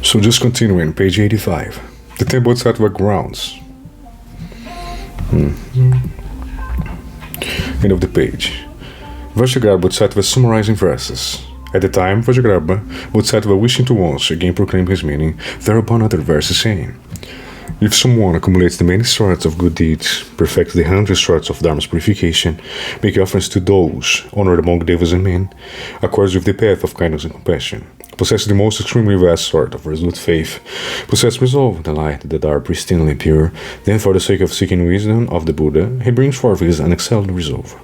So just continuing, page 85. The Ten Bodhisattva Grounds. End of the page. Vajragrha Bodhisattva summarizing verses. At the time, Vajragrha Bodhisattva, wishing to once again proclaim his meaning, thereupon uttered verses saying, if someone accumulates the many sorts of good deeds, perfects the 100 sorts of Dharma's purification, make offerings to those honored among devas and men, accords with the path of kindness and compassion, possesses the most extremely vast sort of resolute faith, possesses resolve and the light that are pristinely pure, then for the sake of seeking wisdom of the Buddha, he brings forth his unexcelled resolve.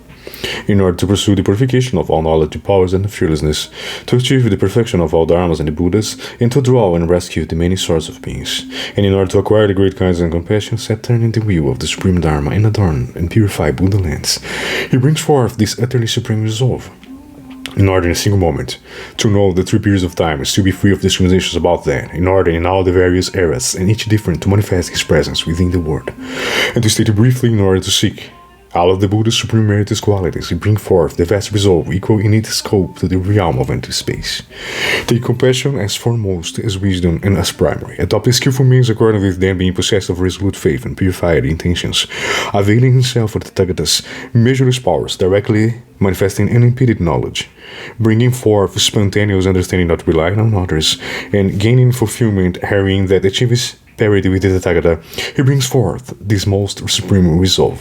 In order to pursue the purification of all knowledge, powers, and fearlessness, to achieve the perfection of all Dharmas and the Buddhas, and to draw and rescue the many sorts of beings, and in order to acquire the great kindness and compassion set turning the wheel of the Supreme Dharma and adorn and purify Buddha lands, he brings forth this utterly supreme resolve. In order in a single moment, to know the 3 periods of time and still be free of discriminations about that, in order in all the various eras, and each different to manifest his presence within the world, and to state it briefly in order to seek all of the Buddha's supreme meritorious qualities, he bring forth the vast resolve equal in its scope to the realm of empty space. Take compassion as foremost, as wisdom, and as primary. Adopt the skillful means according with them being possessed of resolute faith and purified intentions, availing himself of the Tathagata's measureless powers, directly manifesting unimpeded knowledge, bringing forth spontaneous understanding not relying on others, and gaining fulfillment, herein that achieves parity with the Tathagata, he brings forth this most supreme resolve.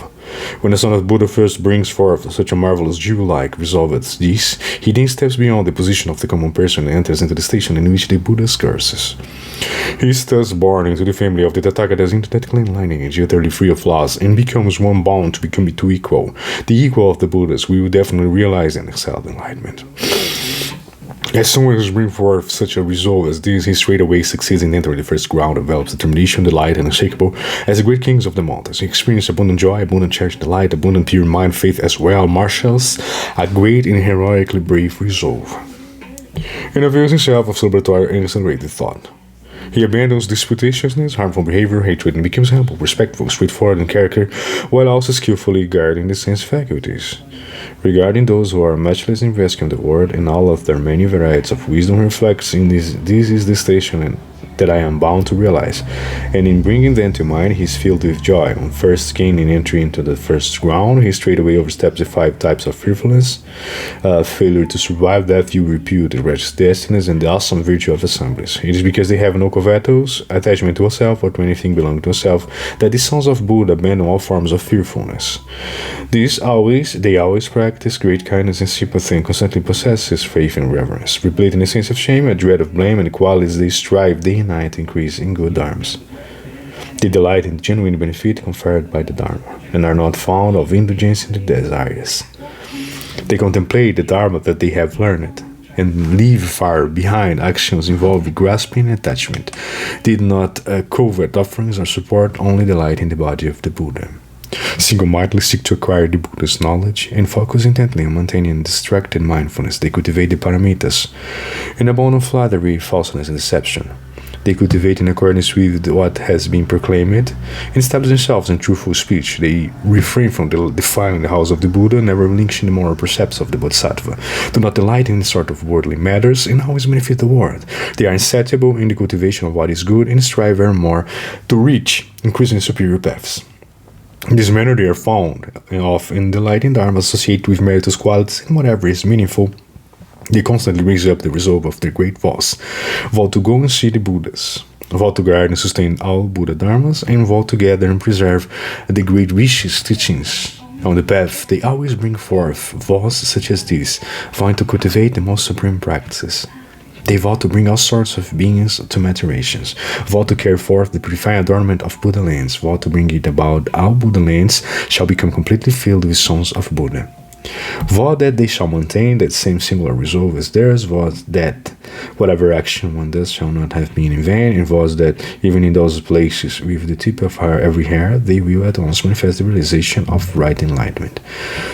When the Son of Buddha first brings forth such a marvelous jewel-like resolve as this, he then steps beyond the position of the common person and enters into the station in which the Buddha curses. He is thus born into the family of the Tathagata's into that clean lineage, utterly free of flaws, and becomes one bound to become two equal. The equal of the Buddhas will definitely realize and excel enlightenment. As soon as bring forth such a resolve as this, he straightway succeeds in entering the first ground, develops determination, delight, and unshakable. As the great kings of the mountains, he experiences abundant joy, abundant charity, delight, abundant pure mind, faith as well, marshals a great and heroically brave resolve, and avails himself of celebratory and accelerated thought. He abandons disputatiousness, harmful behavior, hatred, and becomes humble, respectful, straightforward in character, while also skillfully guarding the sense faculties. Regarding those who are matchless in rescuing the world and all of their many varieties of wisdom reflects in this is the station that I am bound to realize, and in bringing them to mind he is filled with joy. On first gaining entry into the first ground, he straightway oversteps the 5 types of fearfulness, failure to survive, death, you repute, the wretched destinies, and the awesome virtue of assemblies. It is because they have no covetous, attachment to a self, or to anything belonging to a self, that the sons of Buddha abandon all forms of fearfulness. They always practice great kindness and sympathy, and constantly possess faith and reverence, repleting a sense of shame, a dread of blame, and the qualities they strive day and night to increase in good dharmas. They delight in genuine benefit conferred by the Dharma, and are not fond of indulgence in the desires. They contemplate the Dharma that they have learned, and leave far behind actions involving grasping and attachment. They do not covet offerings or support, only delight in the body of the Buddha. Single-mindedly seek to acquire the Buddha's knowledge and focus intently on maintaining distracted mindfulness. They cultivate the paramitas, and abandon flattery, falseness, and deception. They cultivate in accordance with what has been proclaimed, and establish themselves in truthful speech. They refrain from defiling the house of the Buddha, never relinquishing the moral precepts of the Bodhisattva. Do not delight in any sort of worldly matters, and always benefit the world. They are insatiable in the cultivation of what is good, and strive evermore to reach increasingly superior paths. In this manner, they are found of in delight in Dharma associated with meritorious qualities and whatever is meaningful. They constantly raise up the resolve of their great vows, vow to go and see the Buddhas, vow to guard and sustain all Buddha Dharmas, and vow to gather and preserve the great rishis' teachings. On the path, they always bring forth vows such as these, vowing to cultivate the most supreme practices. They vow to bring all sorts of beings to maturations, vow to carry forth the purifying adornment of Buddha lands, vow to bring it about all Buddha lands shall become completely filled with sons of Buddha. Vow that they shall maintain that same similar resolve as theirs, vows that whatever action one does shall not have been in vain, and vows that even in those places with the tip of every hair, they will at once manifest the realization of right enlightenment.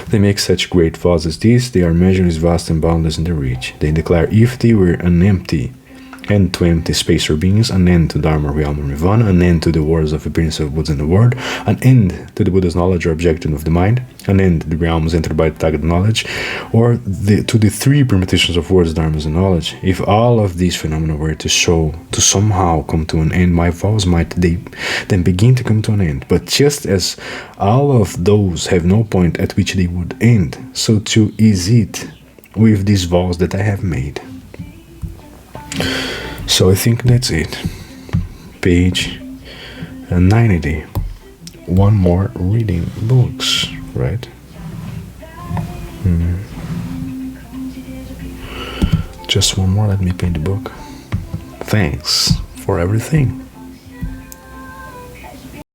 They make such great vows as these, they are measureless, vast, and boundless in their reach. They declare if they were an empty end to empty spacer beings, an end to Dharma, realm, and Nirvana, an end to the wars of appearance of Buddhas in the world, an end to the Buddha's knowledge or objection of the mind, an end to the realms entered by the Tagged knowledge, or to the three permutations of words, dharmas, and knowledge. If all of these phenomena were to somehow come to an end, my vows might then begin to come to an end. But just as all of those have no point at which they would end, so too is it with these vows that I have made. So I think that's it. Page 90. One more reading books, right? Just one more, let me paint the book. Thanks for everything.